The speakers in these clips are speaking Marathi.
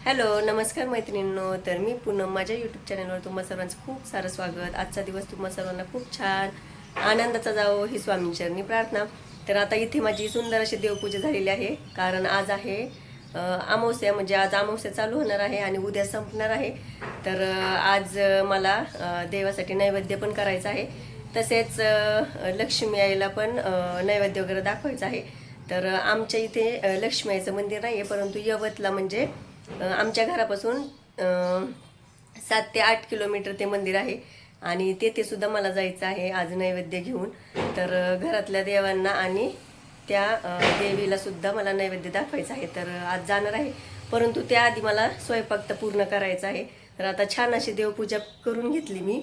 हॅलो नमस्कार मैत्रिणींनो. तर मी पूनम माझ्या यूट्यूब चॅनलवर तुम्हा सर्वांचं खूप सारं स्वागत. आजचा दिवस तुम्हा सर्वांना खूप छान आनंदाचा जावो ही स्वामींचरणी प्रार्थना. तर आता इथे माझी सुंदर अशी देवपूजा झालेली आहे, कारण आज आहे अमावस्या. म्हणजे आज अमावस्या चालू होणार आहे आणि उद्या संपणार आहे. तर आज मला देवासाठी नैवेद्य पण करायचं आहे, तसेच लक्ष्मी आईला पण नैवेद्य वगैरे दाखवायचं आहे. तर आमच्या इथे लक्ष्मी आईचं मंदिर नाही आहे, परंतु यवतला म्हणजे आमच्या घरापासून 7 ते 8 किलोमीटर ते मंदिर आहे आणि तेथे सुद्धा मला जायचं आहे आज नैवेद्य घेऊन. तर घरातल्या देवांना आणि त्या देवीला सुद्धा मला नैवेद्य दाखवायचं आहे. तर आज जाणार आहे, परंतु त्याआधी मला स्वयंपाक तर पूर्ण करायचा आहे. तर आता छान अशी देवपूजा करून घेतली मी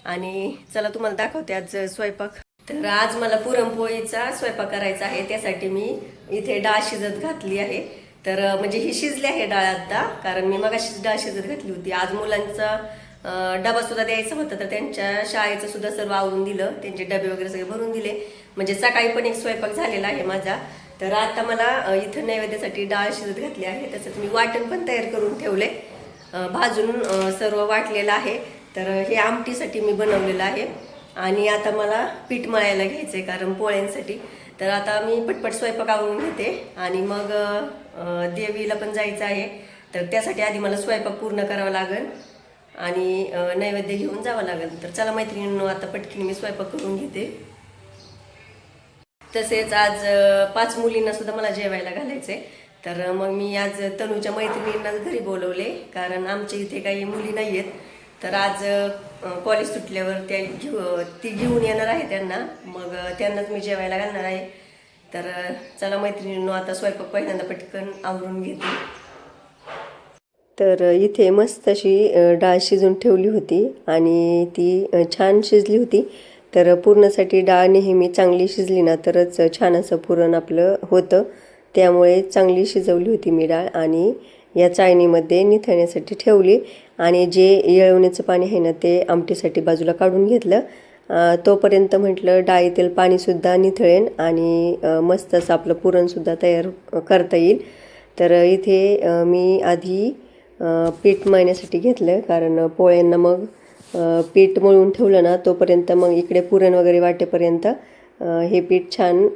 आणि चला तुम्हाला दाखवते आज स्वयंपाक. तर आज मला पुरणपोळीचा स्वयंपाक करायचा आहे, त्यासाठी मी इथे डाळ शिजत घातली आहे. तर म्हणजे ही शिजली आहे डाळ आता, कारण मी मगाशीच डाळ शिजत घातली होती. आज मुलांचा डबा सुद्धा द्यायचा होता, तर त्यांच्या शाळेचं सुद्धा सर्व आवरून दिलं, त्यांचे डबे वगैरे सगळे भरून दिले. म्हणजे सकाळी पण एक स्वयंपाक झालेला आहे माझा. तर आता मला इथं नैवेद्यासाठी डाळ शिजत घातली आहे, तसंच मी वाटण पण तयार करून ठेवले, भाजून सर्व वाटलेलं आहे. तर हे आमटीसाठी मी बनवलेलं आहे आणि आता मला पीठ मळायला घ्यायचं आहे, कारण पोळ्यांसाठी. तर आता मी पटपट स्वयंपाक आवरून घेते आणि मग देवीला पण जायचं आहे. तर त्यासाठी आधी मला स्वयंपाक पूर्ण करावा लागेल आणि नैवेद्य घेऊन जावं लागेल. तर चला मैत्रिणींनो, आता पटकन मी स्वयंपाक करून घेते. तसेच आज 5 मुलींना सुद्धा मला जेवायला घालायचंय. तर मग मी आज तनूच्या मैत्रिणींना घरी बोलवले, कारण आमच्या इथे काही मुली नाही आहेत. तर आज कॉलेज सुटल्यावर ती घेऊन येणार आहे त्यांना, मग त्यांनाच मी जेवायला घालणार आहे. तर चला मैत्रिणींनो, आता स्वयंपाक पहिल्यांदा पटकन आवरून घेते. तर इथे मस्त अशी डाळ शिजून ठेवली होती आणि ती छान शिजली होती. तर पुरणासाठी डाळ नेहमी चांगली शिजली ना तरच छान असं पुरण आपलं होतं. त्यामुळे चांगली शिजवली होती मी डाळ आणि या चाळणीमध्ये निथळण्यासाठी ठेवली आणि जे येळवण्याचं पाणी आहे ना ते आमटीसाठी बाजूला काढून घेतलं. तोपर्यंत म्हटलं डाळीतील पाणीसुद्धा निथळेन आणि मस्त असं आपलं पुरणसुद्धा तयार करता येईल. तर इथे मी आधी पीठ मळण्यासाठी घेतलं, कारण पोळ्यांना मग पीठ मळून ठेवलं ना तोपर्यंत मग इकडे पुरण वगैरे वाटेपर्यंत हे पीठ छान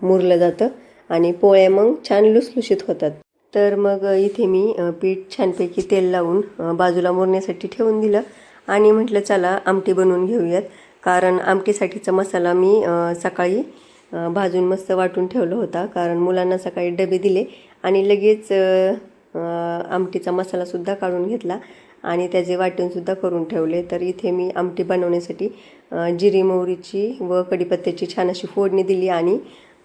मुरलं जातं आणि पोळ्या मग छान लुसलुशीत होतात. तर मग इथे मी पीठ छानपैकी तेल लावून बाजूला मुरण्यासाठी ठेवून दिलं आणि म्हटलं चला आमटी बनवून घेऊयात. कारण आमटीसाठीचा मसाला मी सकाळी भाजून मस्त वाटून ठेवला होता, कारण मुलांना सकाळी डबे दिले आणि लगेच आमटीचा मसालासुद्धा काढून घेतला आणि त्याचे वाटणसुद्धा करून ठेवले. तर इथे मी आमटी बनवण्यासाठी जिरी मोहरीची व कढीपत्त्याची छान अशी फोडणी दिली आणि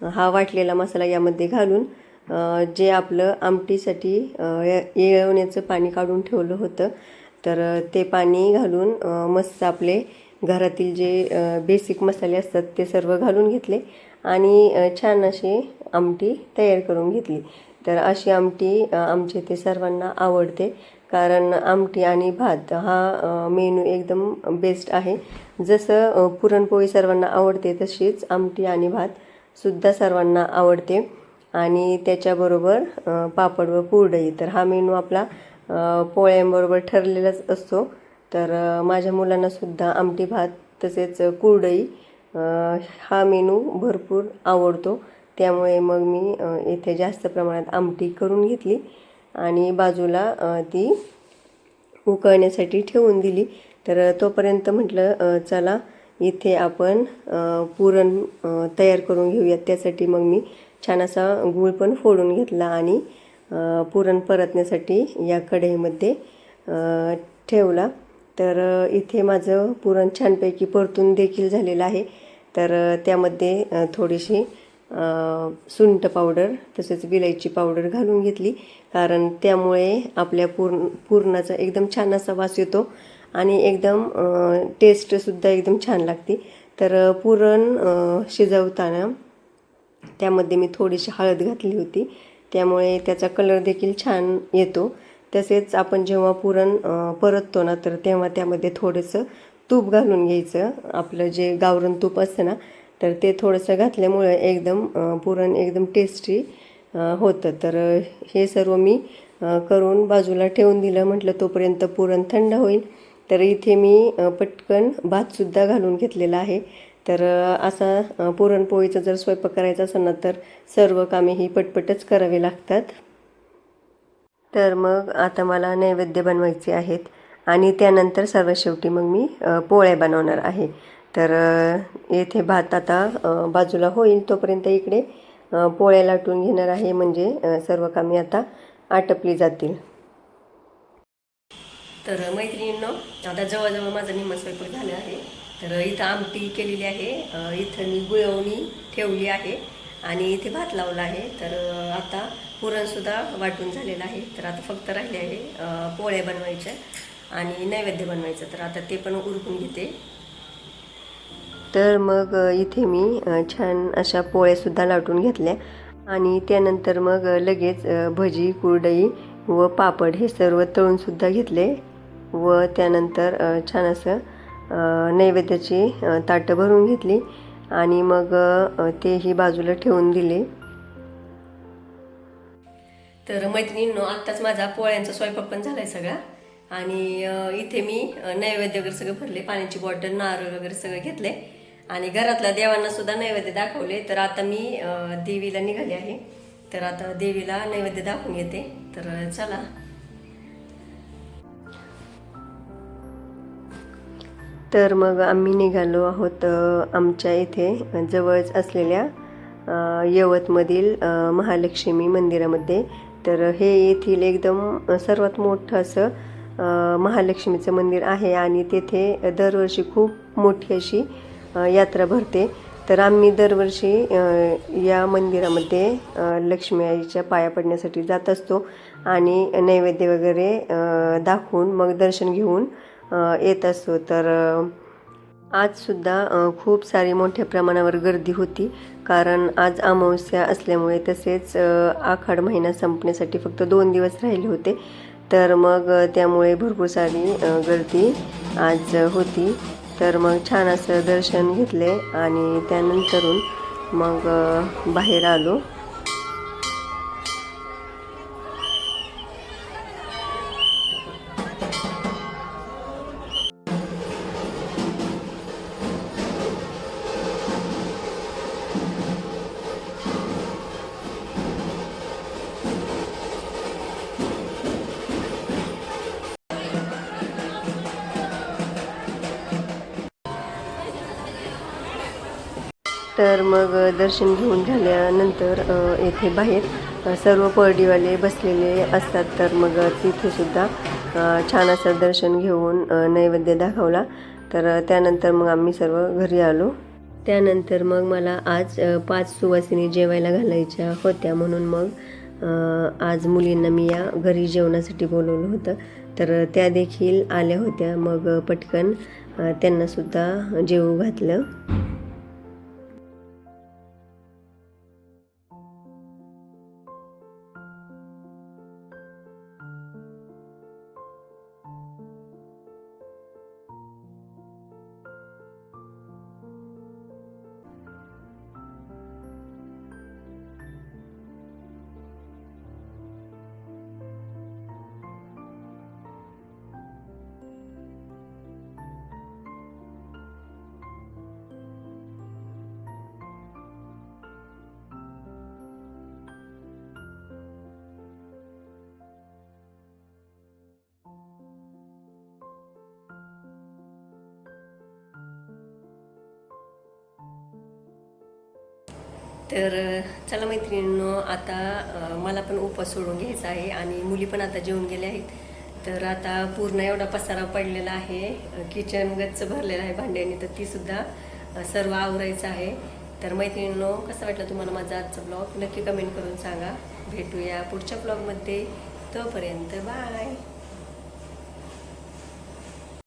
हा वाटलेला मसाला यामध्ये घालून जे आपलं आमटीसाठी येळवण्याचं पाणी काढून ठेवलं होतं, तर ते पाणी घालून मस्त आपले घरातील जे बेसिक मसाले असतात ते सर्व घालून घेतले आणि छान अशी आमटी तयार करून घेतली. तर अशी आमटी आमच्या इथे सर्वांना आवडते, कारण आमटी आणि भात हा मेनू एकदम बेस्ट आहे. जसं पुरणपोळी सर्वांना आवडते तशीच आमटी आणि भातसुद्धा सर्वांना आवडते आणि त्याच्याबरोबर पापड व कुरडई. तर हा मेनू आपला पोळ्यांबरोबर ठरलेलाच असतो. तर माझ्या मुलांनासुद्धा आमटी भात तसेच कुरडई हा मेनू भरपूर आवडतो. त्यामुळे मग मी इथे जास्त प्रमाणात आमटी करून घेतली आणि बाजूला ती उकळण्यासाठी ठेवून दिली. तर तोपर्यंत म्हटलं चला इथे आपण पुरण तयार करून घेऊयात. त्यासाठी मग मी छान असा गूळ पण फोडून घेतला आणि पुरण परतण्यासाठी या कढईमध्ये ठेवला. तर इथे माझं पुरण छानपैकी परतून देखील झालेलं आहे. तर त्यामध्ये थोडीशी सुंठ पावडर तसेच विलायची पावडर घालून घेतली, कारण त्यामुळे आपल्या पुरणाचा एकदम छान असा वास येतो आणि एकदम टेस्टसुद्धा एकदम छान लागते. तर पुरण शिजवताना त्यामध्ये मी थोडीशी हळद घातली होती, त्यामुळे त्याचा कलर देखील छान येतो. तसेच आपण जेव्हा पुरण परततो ना तर तेव्हा त्यामध्ये थोडंसं तूप घालून घ्यायचं. आपलं जे गावरान तूप असतं ना तर ते थोडंसं घातल्यामुळे एकदम पुरण एकदम टेस्टी होतं. तर हे सर्व मी करून बाजूला ठेवून दिलं. म्हटलं तोपर्यंत पुरण थंड होईल. तर इथे मी पटकन भातसुद्धा घालून घेतलेला आहे. तर असा पुरणपोळीचा जर स्वयंपाक करायचा असेल ना तर सर्व कामे ही पटपटच करावी लागतात. तर मग आता मला नैवेद्य बनवायचे आहेत आणि त्यानंतर सर्वात शेवटी मग मी पोळ्या बनवणार आहे. तर येथे भात आता बाजूला होईल तोपर्यंत इकडे पोळ्या लाटून घेणार आहे. म्हणजे सर्व कामे आता आटपली जातील. तर मैत्रिणींनो, आता जवळजवळ माझा निम्मा स्वयंपाक झाला आहे. तर इथं आमटी केलेली आहे, इथं मी गुळवणी ठेवली आहे आणि इथे भात लावला आहे. तर आता पुरणसुद्धा वाटून झालेलं आहे. तर आता फक्त राहिले आहे पोळ्या बनवायच्या आणि नैवेद्य बनवायचं. तर आता ते पण उरकून घेते. तर मग इथे मी छान अशा पोळ्यासुद्धा लाटून घेतल्या आणि त्यानंतर मग लगेच भजी, कुरडई व पापड हे सर्व तळूनसुद्धा घेतले व त्यानंतर छान असं नैवेद्याची ताटं भरून घेतली आणि मग तेही बाजूला ठेवून दिले. तर मैत्रिणींनो, आत्ताच माझा पोळ्यांचा स्वयंपाक पण झाला आहे सगळा आणि इथे मी नैवेद्य वगैरे सगळं भरले, पाण्याची बॉटल, नारळ वगैरे सगळं घेतले आणि घरातल्या देवांना सुद्धा नैवेद्य दाखवले. तर आता मी देवीला निघाले आहे. तर आता देवीला नैवेद्य दाखवून येते. तर चला. तर मग आम्ही निघालो आहोत आमच्या इथे जवळच असलेल्या यवतमधील महालक्ष्मी मंदिरामध्ये. तर हे येथील एकदम सर्वात मोठं असं महालक्ष्मीचं मंदिर आहे आणि तेथे दरवर्षी खूप मोठी अशी यात्रा भरते. तर आम्ही दरवर्षी या मंदिरामध्ये लक्ष्मी आईच्या पाया पडण्यासाठी जात असतो आणि नैवेद्य वगैरे दाखवून मग दर्शन घेऊन येत असतो. तर आजसुद्धा खूप सारी मोठ्या प्रमाणावर गर्दी होती, कारण आज अमावस्या असल्यामुळे तसेच आखाड महिना संपण्यासाठी फक्त 2 दिवस राहिले होते. तर मग त्यामुळे भरपूर सारी गर्दी आज होती. तर मग छान असं दर्शन घेतले आणि त्यानंतरून मग बाहेर आलो. तर मग दर्शन घेऊन झाल्यानंतर येथे बाहेर सर्व परडीवाले बसलेले असतात. तर मग तिथेसुद्धा छान असं दर्शन घेऊन नैवेद्य दाखवला. तर त्यानंतर मग आम्ही सर्व घरी आलो. त्यानंतर मग मला आज 5 सुवासिनी जेवायला घालायच्या होत्या, म्हणून मग आज मुलींना मी या घरी जेवणासाठी बोलवलं होतं. तर त्या देखील आल्या होत्या. मग पटकन त्यांनासुद्धा जेवू घातलं. तर चला मैत्रिणींनो, आता मला पण उपवास सोडून घ्यायचा आहे आणि मुली पण आता जेवून गेल्या आहेत. तर आता पूर्ण एवढा पसारा पडलेला आहे, किचन गच्च भरलेलं आहे भांड्याने. तर तीसुद्धा सर्व आवरायचं आहे. तर मैत्रिणींनो, कसं वाटलं तुम्हाला माझा आजचा ब्लॉग नक्की कमेंट करून सांगा. भेटूया पुढच्या ब्लॉगमध्ये. तोपर्यंत बाय.